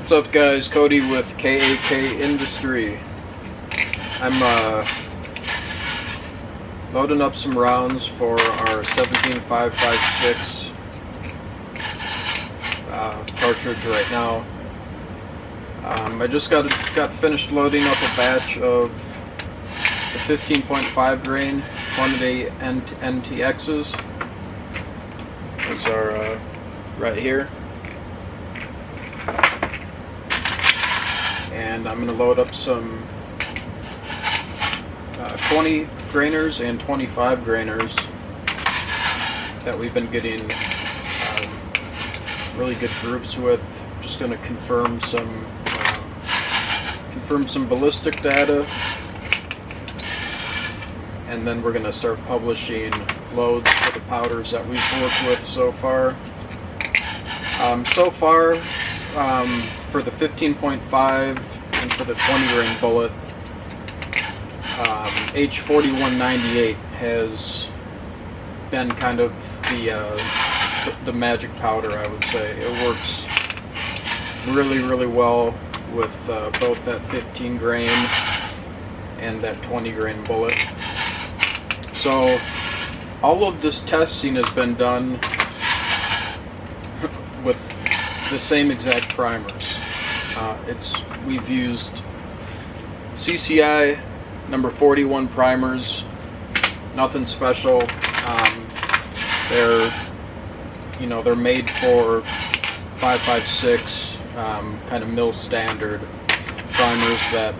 What's up, guys? Cody with KAK Industry. I'm loading up some rounds for our 17556 cartridge right now. I just got finished loading up a batch of the 15.5 grain Hornady NTXs. Those are right here. And I'm going to load up some 20 grainers and 25 grainers that we've been getting really good groups with. Just going to confirm some ballistic data, and then we're going to start publishing loads for the powders that we've worked with so far. For the 15.5 and for the 20 grain bullet, H4198 has been kind of the magic powder, I would say. It works really well with both that 15 grain and that 20 grain bullet. So all of this testing has been done with the same exact primers. We've used CCI number 41 primers, nothing special. They're made for 5.56 kind of mill standard primers that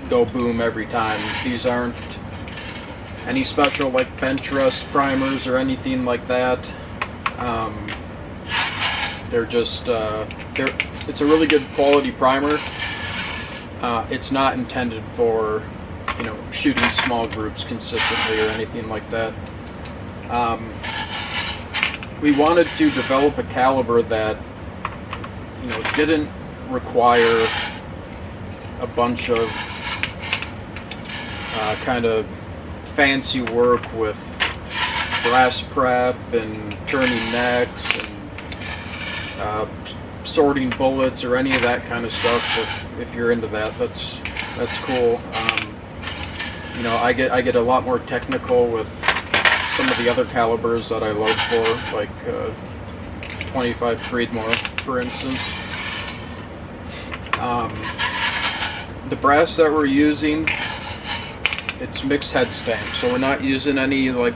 go boom every time. These aren't any special like bench rust primers or anything like that. They're just it's a really good quality primer. It's not intended for shooting small groups consistently or anything like that. We wanted to develop a caliber that didn't require a bunch of kind of fancy work with brass prep and turning necks and sorting bullets or any of that kind of stuff. If you're into that, that's cool. I get a lot more technical with some of the other calibers that I load for, like 25 Creedmoor, for instance. The brass that we're using, it's mixed head stamp, so we're not using any like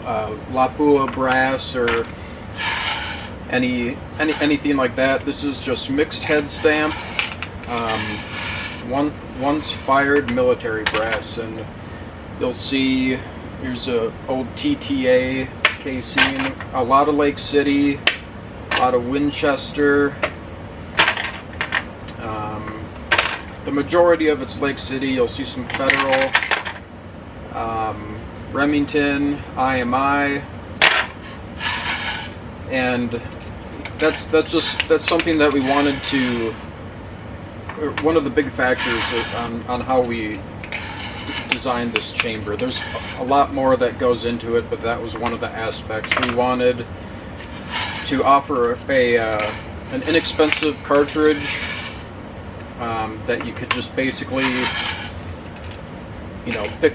Lapua brass or anything like that. This is just mixed head stamp, once fired military brass, and you'll see here's a old TTA casing, a lot of Lake City, a lot of Winchester. The majority of it's Lake City. You'll see some Federal, Remington, IMI, and that's something that we wanted to. One of the big factors on how we designed this chamber. There's a lot more that goes into it, but that was one of the aspects. We wanted to offer an inexpensive cartridge that you could just basically pick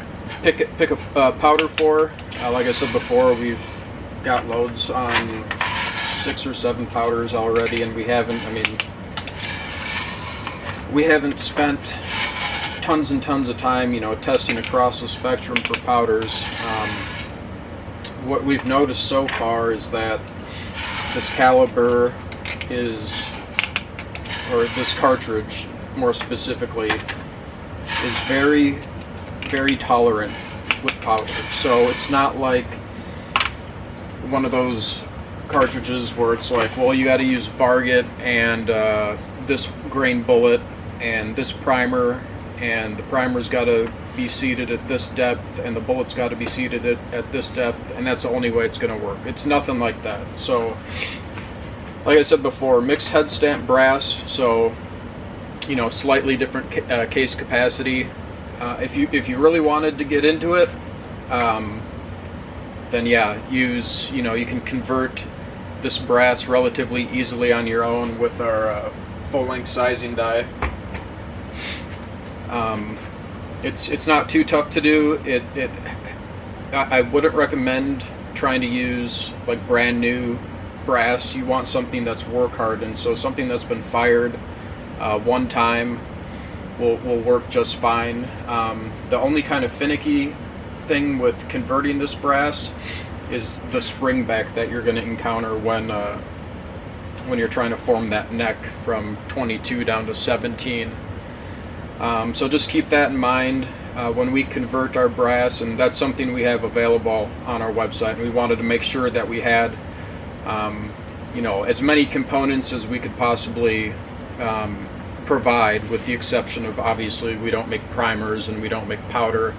a powder for. Like I said before, we've got loads on 6 or 7 powders already, and we haven't spent tons and tons of time testing across the spectrum for powders. What we've noticed so far is that this caliber or this cartridge more specifically, is very tolerant with powder. So it's not like one of those cartridges where it's like, well, you got to use Varget and this grain bullet and this primer, and the primer's got to be seated at this depth and the bullet's got to be seated at this depth, and that's the only way it's going to work. It's nothing like that. So like I said before, mixed head stamp brass, so slightly different case capacity. If you really wanted to get into it, then yeah, use you can convert this brass relatively easily on your own with our full-length sizing die. It's not too tough to do. I wouldn't recommend trying to use like brand new brass. You want something that's work hardened, so something that's been fired one time will work just fine. The only kind of finicky thing with converting this brass is the spring back that you're going to encounter when you're trying to form that neck from 22 down to 17. So just keep that in mind when we convert our brass, and that's something we have available on our website. We wanted to make sure that we had as many components as we could possibly provide, with the exception of, obviously, we don't make primers and we don't make powder.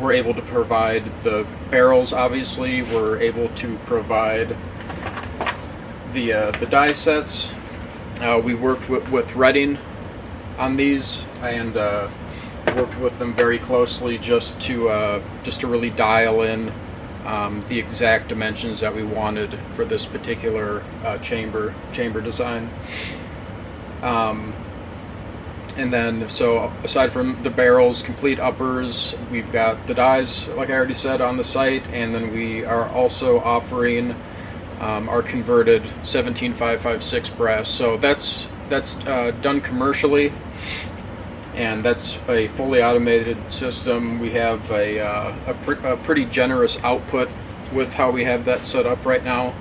We're able to provide the barrels, obviously. We're able to provide the die sets. We worked with Reading on these, and worked with them very closely just to really dial in the exact dimensions that we wanted for this particular chamber design. And then, so aside from the barrels, complete uppers, we've got the dies, like I already said, on the site, and then we are also offering our converted 17556 brass. So that's done commercially, and that's a fully automated system. We have a pretty generous output with how we have that set up right now.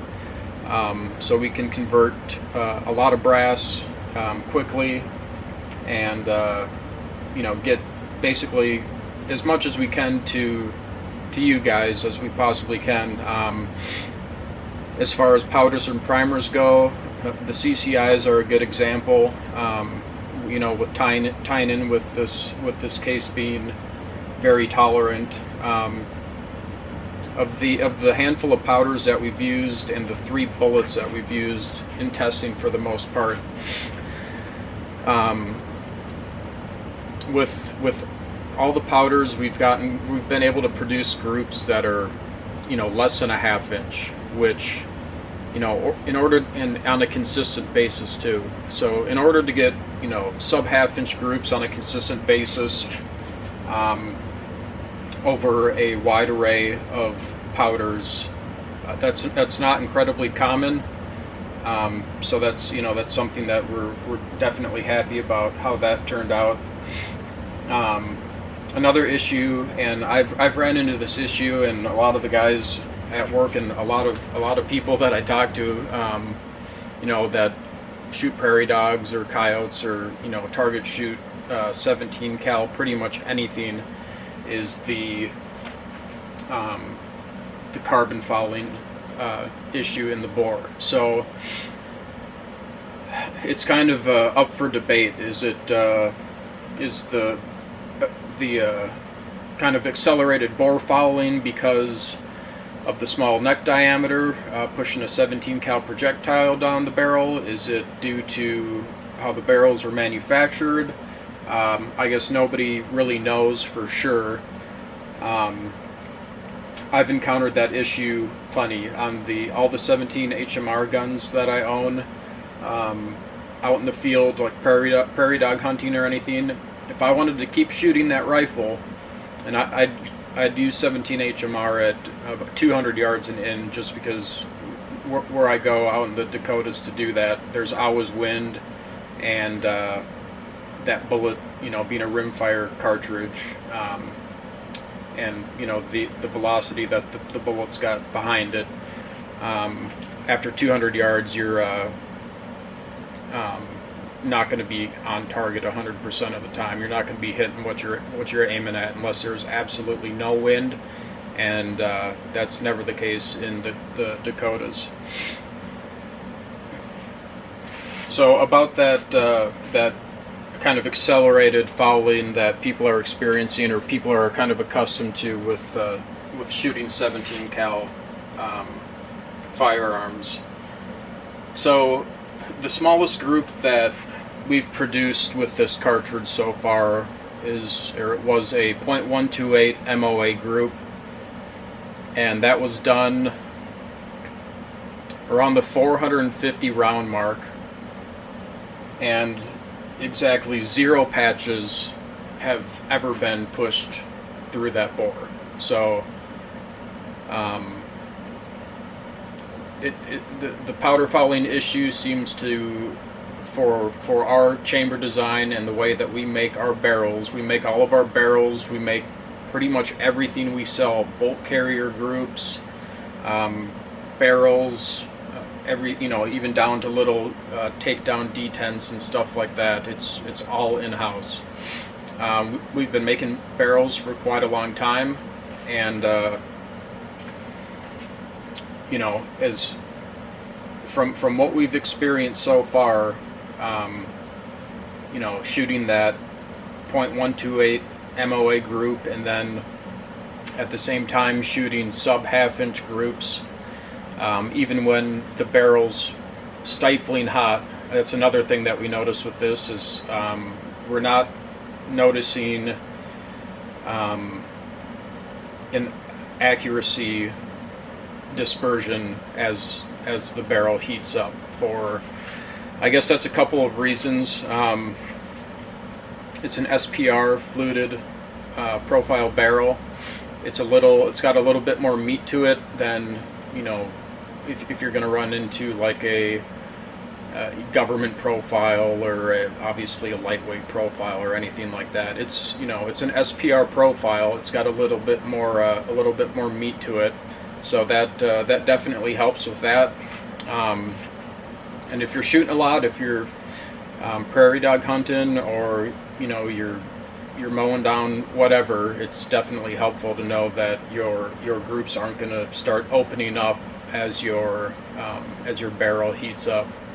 So we can convert a lot of brass quickly, and get basically as much as we can to you guys as we possibly can. As far as powders and primers go, the CCIs are a good example. With tying in with this case being very tolerant. Of the handful of powders that we've used and the 3 bullets that we've used in testing, for the most part, with all the powders we've been able to produce groups that are less than a ½ inch, which on a consistent basis too. So in order to get sub ½ inch groups on a consistent basis over a wide array of powders, that's not incredibly common. So that's something that we're definitely happy about how that turned out. Another issue, and I've ran into this issue, and a lot of the guys at work and a lot of people that I talk to, that shoot prairie dogs or coyotes or target shoot 17 cal, pretty much anything, is the carbon fouling issue in the bore. So it's kind of up for debate. Is the kind of accelerated bore fouling because of the small neck diameter pushing a 17 cal projectile down the barrel? Is it due to how the barrels are manufactured? I guess nobody really knows for sure. I've encountered that issue plenty on all the 17 HMR guns that I own out in the field, like prairie dog hunting or anything. If I wanted to keep shooting that rifle, and I'd use 17 HMR at about 200 yards and in, just because where I go out in the Dakotas to do that, there's always wind, and that bullet, being a rimfire cartridge, and the velocity that the bullet's got behind it, after 200 yards you're not going to be on target 100% of the time. You're not going to be hitting what you're aiming at unless there's absolutely no wind, and that's never the case in the Dakotas. So about that kind of accelerated fouling that people are experiencing, or people are kind of accustomed to with shooting 17 cal firearms. So the smallest group that we've produced with this cartridge so far was a .128 MOA group, and that was done around the 450 round mark. and exactly 0 patches have ever been pushed through that bore. So the powder fouling issue seems to, for our chamber design and the way that we make our barrels, we make all of our barrels, we make pretty much everything we sell, bolt carrier groups, barrels, even down to little takedown detents and stuff like that. It's all in-house. We've been making barrels for quite a long time, and as from what we've experienced so far, shooting that .128 MOA group, and then at the same time shooting sub half-inch groups, even when the barrel's stifling hot. That's another thing that we notice with this is we're not noticing an accuracy dispersion as the barrel heats up. For, I guess that's a couple of reasons. It's an SPR fluted profile barrel. It's got a little bit more meat to it than, if you're going to run into like a government profile, or obviously a lightweight profile or anything like that. It's it's an SPR profile. It's got a little bit more meat to it, so that definitely helps with that. And if you're shooting a lot, if you're prairie dog hunting, or you're mowing down whatever, it's definitely helpful to know that your groups aren't going to start opening up as your barrel heats up.